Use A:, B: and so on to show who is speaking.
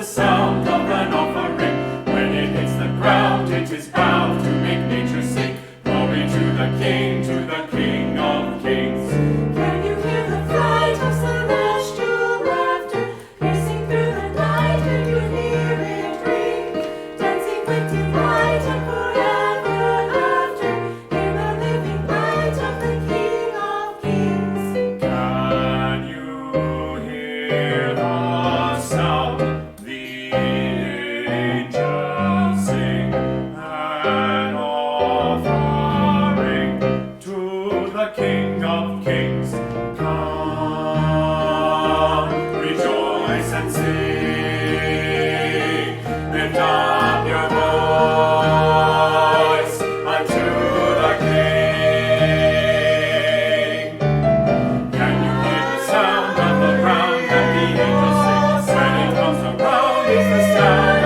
A: sound of an offering. When it hits the ground, it is bound to make nature sing. Glory to the King of Kings.
B: Can you hear the flight of celestial laughter, piercing through the night? Can you hear it ring, dancing with delight and forever after, in the living light of the King of Kings?
A: Can you hear the sound the angels sing, an offering to the King of Kings? Come, rejoice and sing, lift up your voice unto the King. Can you hear the sound of the crown that the angels sing? When it comes around, it's the sound